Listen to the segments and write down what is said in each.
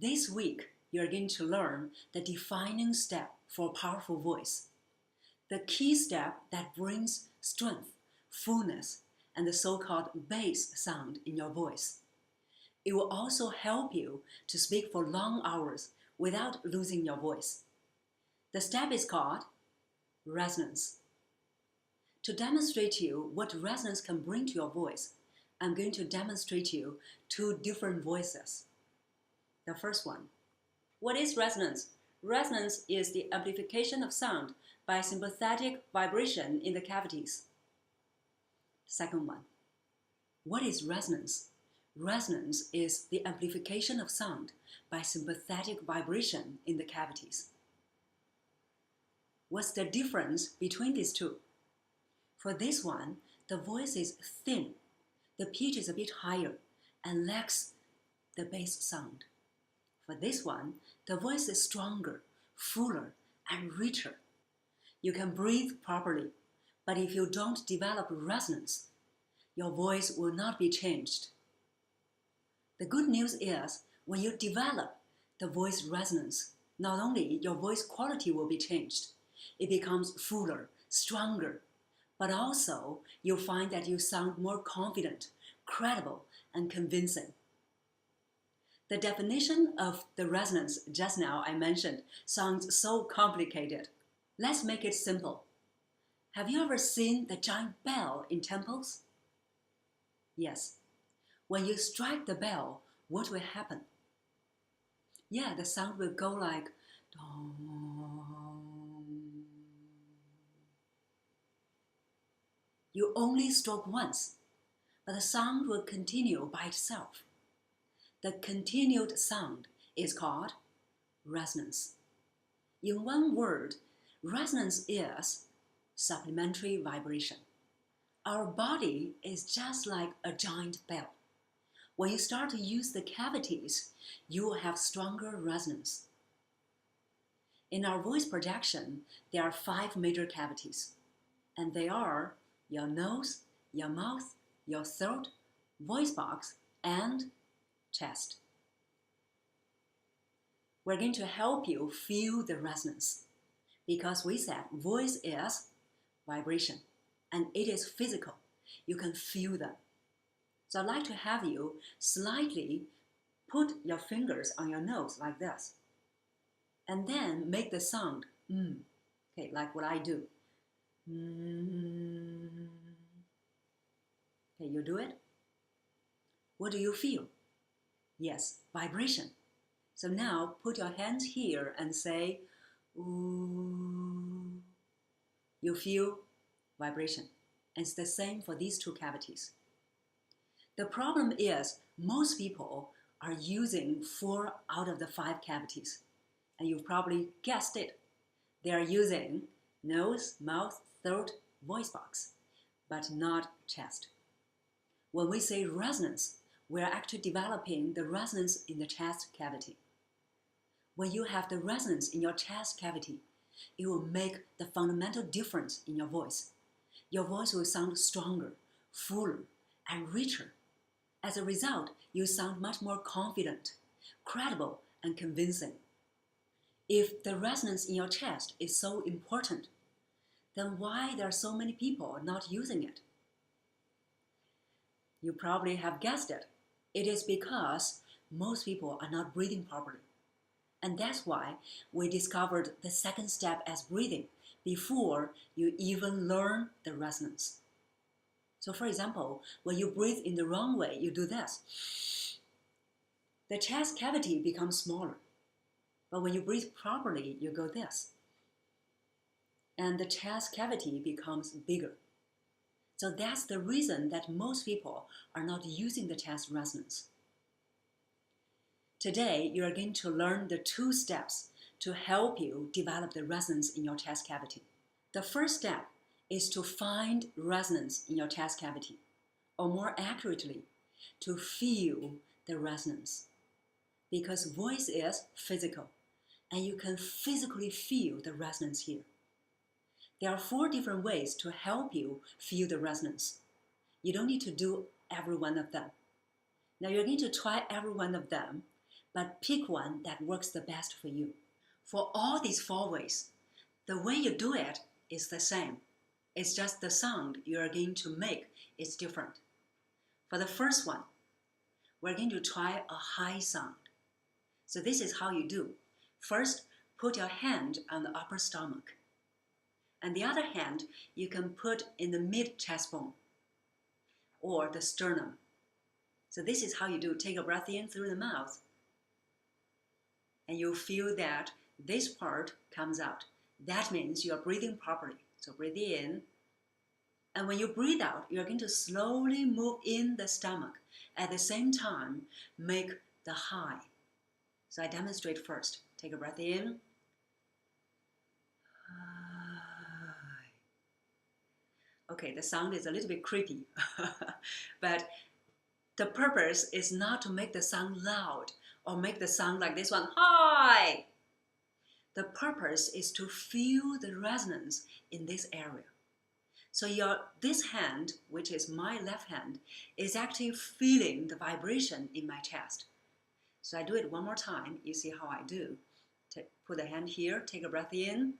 This week, you're going to learn the defining step for a powerful voice, the key step that brings strength, fullness, and the so-called bass sound in your voice. It will also help you to speak for long hours without losing your voice. The step is called resonance. To demonstrate to you what resonance can bring to your voice, I'm going to demonstrate to you two different voices. The first one. What is resonance? Resonance is the amplification of sound by sympathetic vibration in the cavities. Second one. What is resonance? Resonance is the amplification of sound by sympathetic vibration in the cavities. What's the difference between these two? For this one, the voice is thin, the pitch is a bit higher, and lacks the bass sound. For this one, the voice is stronger, fuller, and richer. You can breathe properly, but if you don't develop resonance, your voice will not be changed. The good news is, when you develop the voice resonance, not only your voice quality will be changed, it becomes fuller, stronger, but also you'll find that you sound more confident, credible, and convincing. The definition of the resonance just now I mentioned sounds so complicated. Let's make it simple. Have you ever seen the giant bell in temples? Yes. When you strike the bell, what will happen? Yeah, the sound will go like dong. You only stroke once, but the sound will continue by itself. The continued sound is called resonance. In one word, resonance is supplementary vibration. Our body is just like a giant bell. When you start to use the cavities, you will have stronger resonance. In our voice projection, there are 5 major cavities, and they are your nose, your mouth, your throat, voice box, and chest. We're going to help you feel the resonance because we said voice is vibration and it is physical. You can feel them. So I'd like to have you slightly put your fingers on your nose like this and then make the sound okay, like what I do. Okay, you do it. What do you feel? Yes, vibration. So now put your hands here and say, ooh. You feel vibration. And it's the same for these two cavities. The problem is most people are using 4 out of the 5 cavities. And you've probably guessed it. They are using nose, mouth, throat, voice box, but not chest. When we say resonance, we are actually developing the resonance in the chest cavity. When you have the resonance in your chest cavity, it will make the fundamental difference in your voice. Your voice will sound stronger, fuller, and richer. As a result, you sound much more confident, credible, and convincing. If the resonance in your chest is so important, then why there are so many people not using it? You probably have guessed it. It is because most people are not breathing properly. And that's why we discovered the second step as breathing before you even learn the resonance. So for example, when you breathe in the wrong way, you do this. The chest cavity becomes smaller. But when you breathe properly, you go this. And the chest cavity becomes bigger. So that's the reason that most people are not using the chest resonance. Today, you are going to learn the 2 steps to help you develop the resonance in your chest cavity. The first step is to find resonance in your chest cavity, or more accurately, to feel the resonance. Because voice is physical, and you can physically feel the resonance here. There are 4 different ways to help you feel the resonance. You don't need to do every one of them. Now you're going to try every one of them, but pick one that works the best for you. For all these 4 ways, the way you do it is the same. It's just the sound you are going to make is different. For the first one, we're going to try a high sound. So this is how you do. First, put your hand on the upper stomach. And the other hand, you can put in the mid-chest bone or the sternum. So this is how you do. Take a breath in through the mouth. And you'll feel that this part comes out. That means you are breathing properly. So breathe in. And when you breathe out, you're going to slowly move in the stomach. At the same time, make the high. So I demonstrate first. Take a breath in. Okay, the sound is a little bit creepy, but the purpose is not to make the sound loud or make the sound like this one, hi. The purpose is to feel the resonance in this area. So this hand, which is my left hand, is actually feeling the vibration in my chest. So I do it one more time. You see how I do. Put the hand here, take a breath in.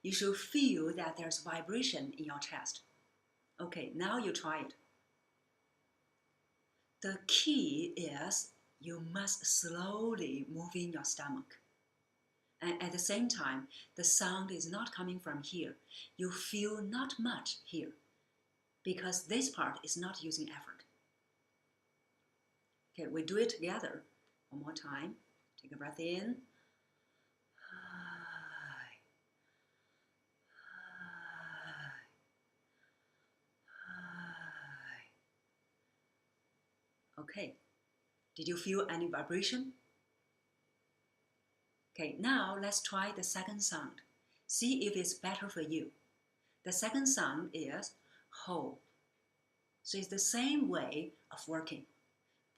You should feel that there's vibration in your chest. Okay, now you try it. The key is you must slowly move in your stomach. And at the same time, the sound is not coming from here. You feel not much here because this part is not using effort. Okay, we do it together. One more time. Take a breath in. Okay, did you feel any vibration? Okay, now let's try the second sound. See if it's better for you. The second sound is ho. So it's the same way of working.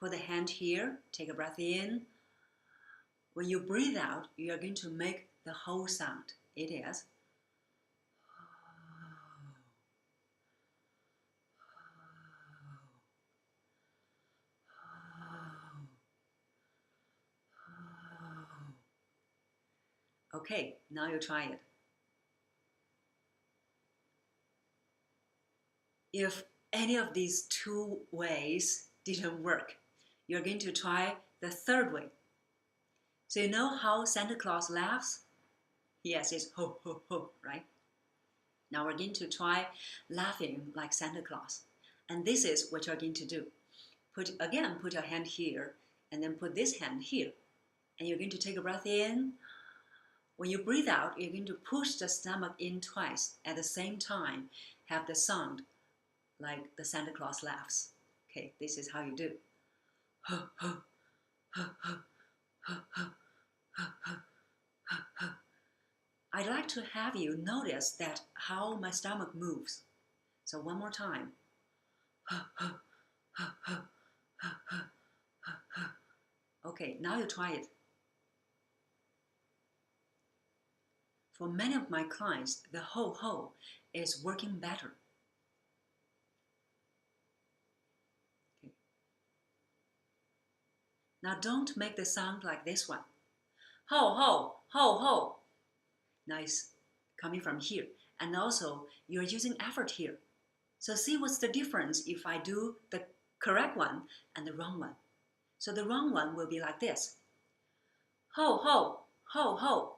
Put the hand here, take a breath in. When you breathe out, you are going to make the whole sound. It is okay, now you try it. If any of these 2 ways didn't work, you're going to try the third way. So you know how Santa Claus laughs? Yes, it's ho, ho, ho, right? Now we're going to try laughing like Santa Claus. And this is what you're going to do. Put your hand here, and then put this hand here. And you're going to take a breath in. When you breathe out, you're going to push the stomach in twice. At the same time, have the sound like the Santa Claus laughs. Okay, this is how you do. I'd like to have you notice that how my stomach moves. So one more time. Okay, now you try it. For many of my clients, the ho-ho is working better. Okay. Now don't make the sound like this one. Ho, ho, ho, ho. Now it's coming from here. And also, you're using effort here. So see what's the difference if I do the correct one and the wrong one. So the wrong one will be like this. Ho, ho, ho, ho.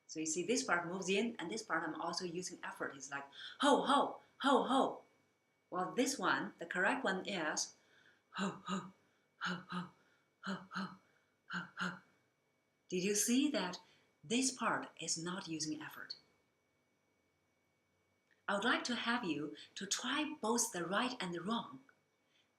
So you see this part moves in, and this part I'm also using effort. It's like ho, ho, ho, ho. Well, this one, the correct one is ho, ho, ho, ho, ho, ho, ho, ho. Did you see that this part is not using effort? I would like to have you to try both the right and the wrong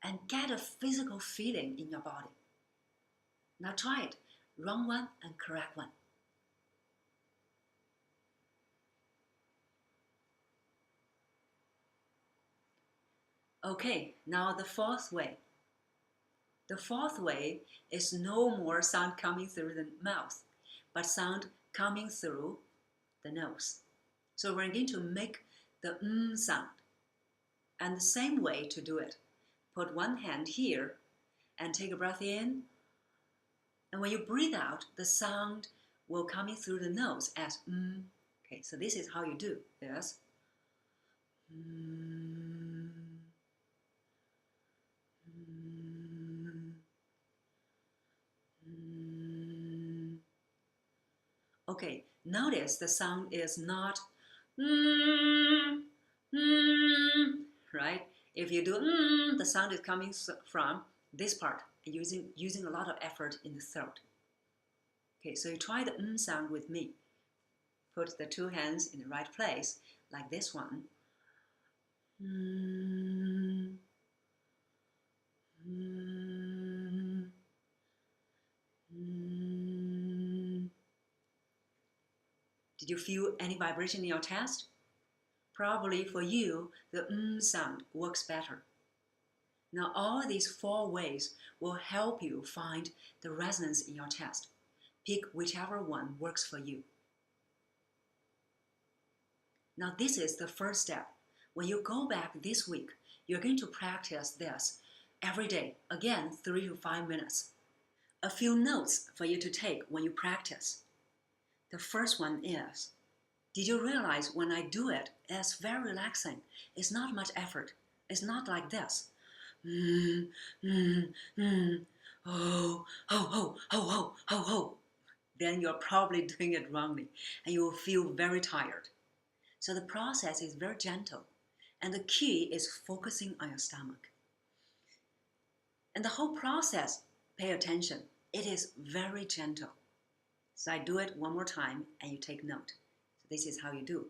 and get a physical feeling in your body. Now try it, wrong one and correct one. Okay, now the fourth way. The fourth way is no more sound coming through the mouth, but sound coming through the nose. So we're going to make the sound. And the same way to do it. Put one hand here and take a breath in. And when you breathe out, the sound will come in through the nose as Okay, so this is how you do this. Okay, notice the sound is not right? If you do the sound is coming from this part, using a lot of effort in the throat. Okay, so you try the sound with me. Put the two hands in the right place, like this one. Did you feel any vibration in your chest? Probably for you, the sound works better. Now all these 4 ways will help you find the resonance in your chest. Pick whichever one works for you. Now this is the first step. When you go back this week, you're going to practice this every day, again 3 to 5 minutes. A few notes for you to take when you practice. The first one is, did you realize when I do it, it's very relaxing. It's not much effort. It's not like this. Ho, ho, ho, ho, ho, ho, ho. Then you're probably doing it wrongly and you will feel very tired. So the process is very gentle and the key is focusing on your stomach. And the whole process, pay attention, it is very gentle. So I do it one more time and you take note. So this is how you do.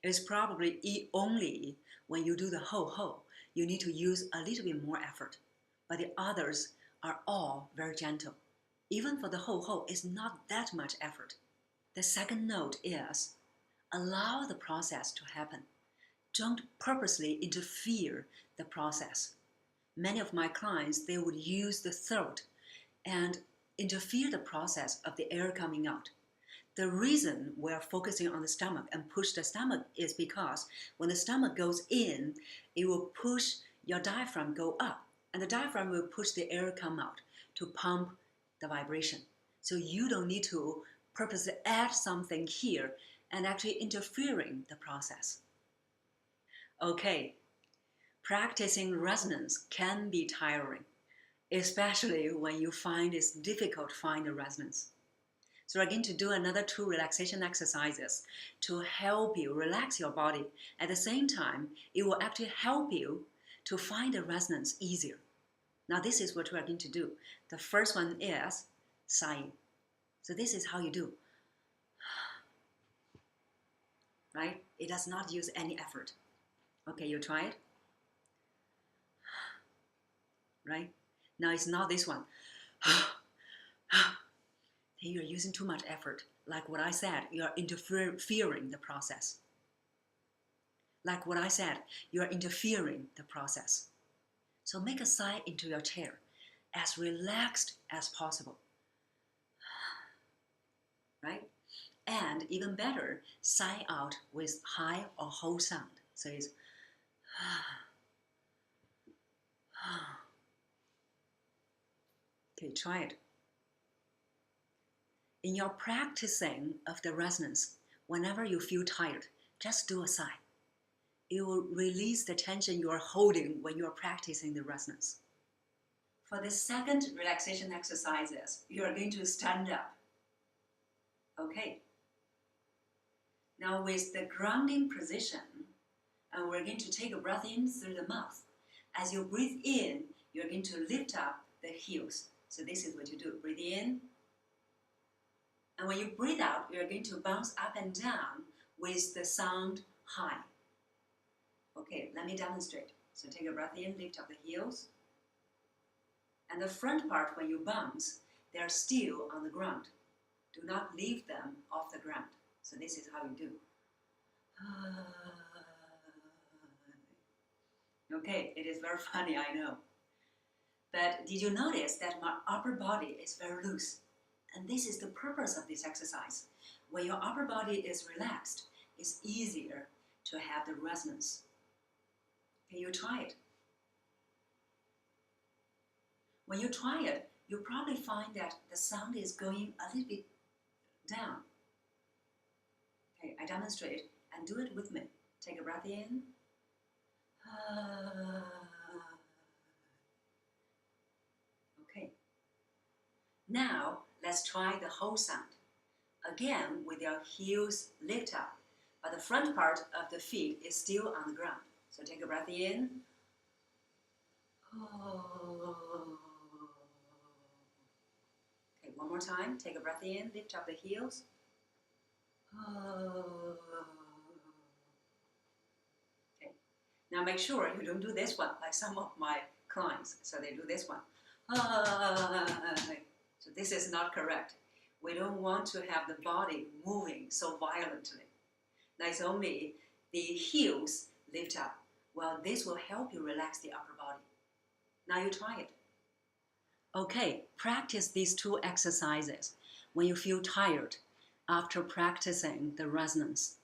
It's probably only when you do the ho-ho, you need to use a little bit more effort. But the others are all very gentle. Even for the ho-ho, it's not that much effort. The second note is, allow the process to happen. Don't purposely interfere the process. Many of my clients, they would use the throat and interfere the process of the air coming out. The reason we're focusing on the stomach and push the stomach is because when the stomach goes in, it will push your diaphragm go up, and the diaphragm will push the air come out to pump the vibration. So you don't need to purposely add something here and actually interfering the process. Okay, practicing resonance can be tiring, especially when you find it's difficult to find the resonance. So we're going to do another 2 relaxation exercises to help you relax your body. At the same time, it will actually help you to find the resonance easier. Now this is what we're going to do. The first one is sighing. So this is how you do. Right? It does not use any effort. Okay, you try it. Right? Now it's not this one. You're using too much effort. Like what I said, you're interfering the process. Like what I said, you're interfering the process. So make a sigh into your chair, as relaxed as possible. Right? And even better, sigh out with high or ho sound. So it's okay, try it. In your practicing of the resonance, whenever you feel tired, just do a sigh. It will release the tension you are holding when you are practicing the resonance. For the second relaxation exercises, you are going to stand up. Okay. Now with the grounding position, and we're going to take a breath in through the mouth. As you breathe in, you're going to lift up the heels. So this is what you do. Breathe in. And when you breathe out, you're going to bounce up and down with the sound high. Okay, let me demonstrate. So take a breath in, lift up the heels. And the front part, when you bounce, they're still on the ground. Do not leave them off the ground. So this is how you do. Okay, it is very funny, I know. But did you notice that my upper body is very loose? And this is the purpose of this exercise. When your upper body is relaxed, it's easier to have the resonance. Can you try it? When you try it, you'll probably find that the sound is going a little bit down. Okay, I demonstrate and do it with me. Take a breath in. Okay. Now, let's try the whole sound. Again, with your heels lift up, but the front part of the feet is still on the ground. So take a breath in. Okay, one more time. Take a breath in, lift up the heels. Okay. Now make sure you don't do this one like some of my clients. So they do this one. So this is not correct. We don't want to have the body moving so violently. Now it's only the heels lift up. Well, this will help you relax the upper body. Now you try it. Okay, practice these two exercises when you feel tired after practicing the resonance.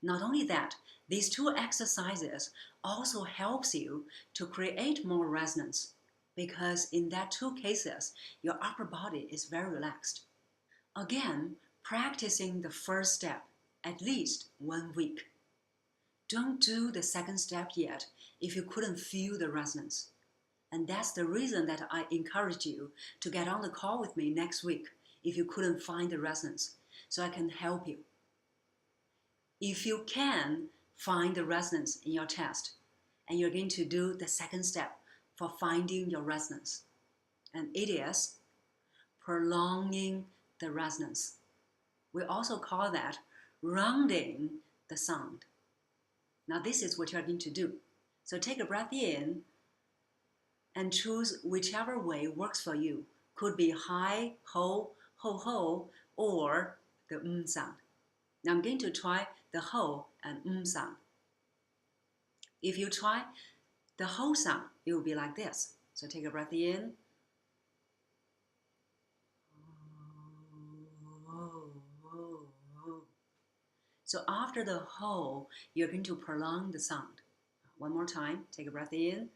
Not only that, these two exercises also helps you to create more resonance because in that two cases, your upper body is very relaxed. Again, practicing the first step at least 1 week. Don't do the second step yet if you couldn't feel the resonance. And that's the reason that I encourage you to get on the call with me next week if you couldn't find the resonance, so I can help you. If you can find the resonance in your chest, and you're going to do the second step for finding your resonance, and it is prolonging the resonance. We also call that rounding the sound. Now this is what you're going to do. So take a breath in and choose whichever way works for you. Could be high, ho, ho, ho, or the sound. Now I'm going to try the ho and sound. If you try the ho sound, it will be like this. So take a breath in. So after the ho, you're going to prolong the sound. One more time, take a breath in.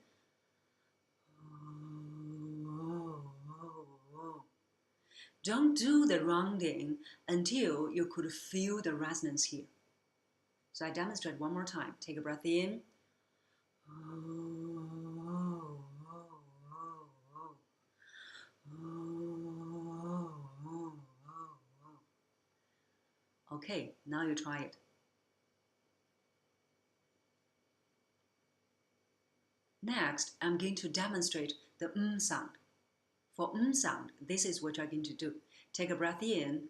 Don't do the rounding until you could feel the resonance here. So I demonstrate one more time. Take a breath in. Okay, now you try it. Next, I'm going to demonstrate the sound. For sound, this is what you're going to do. Take a breath in.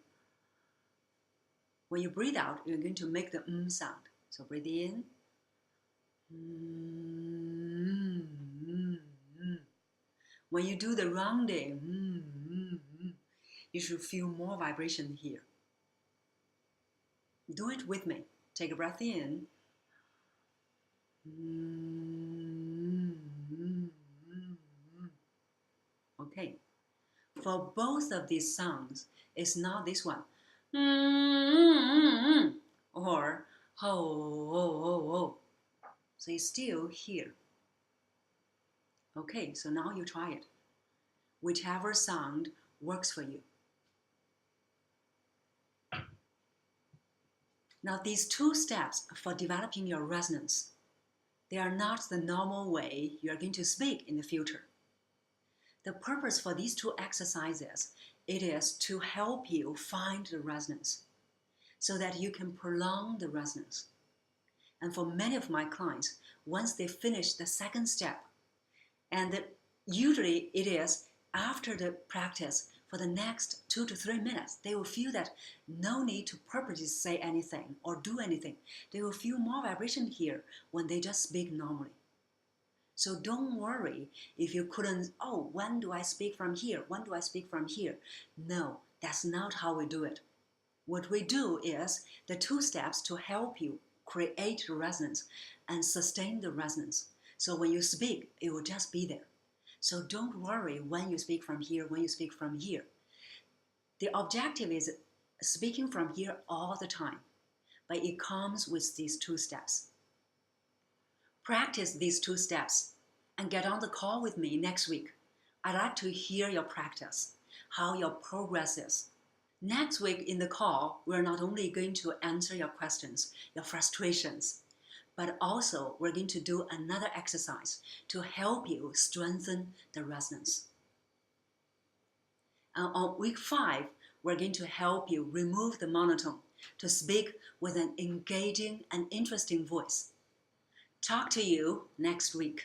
When you breathe out, you're going to make the sound. So breathe in. When you do the rounding, you should feel more vibration here. Do it with me. Take a breath in. Okay. For both of these sounds, it's not this one. Or ho, ho, ho, ho. So it's still here. Okay, so now you try it. Whichever sound works for you. Now these two steps for developing your resonance, they are not the normal way you are going to speak in the future. The purpose for these two exercises, it is to help you find the resonance so that you can prolong the resonance. And for many of my clients, once they finish the second step, and usually it is after the practice for the next 2 to 3 minutes, they will feel that no need to purposely say anything or do anything. They will feel more vibration here when they just speak normally. So don't worry if you couldn't, oh, when do I speak from here? When do I speak from here? No, that's not how we do it. What we do is the two steps to help you create resonance and sustain the resonance. So when you speak, it will just be there. So don't worry when you speak from here, when you speak from here. The objective is speaking from here all the time, but it comes with these 2 steps. Practice these 2 steps and get on the call with me next week. I'd like to hear your practice, how your progress is. Next week in the call, we're not only going to answer your questions, your frustrations, but also we're going to do another exercise to help you strengthen the resonance. And on week 5, we're going to help you remove the monotone to speak with an engaging and interesting voice. Talk to you next week.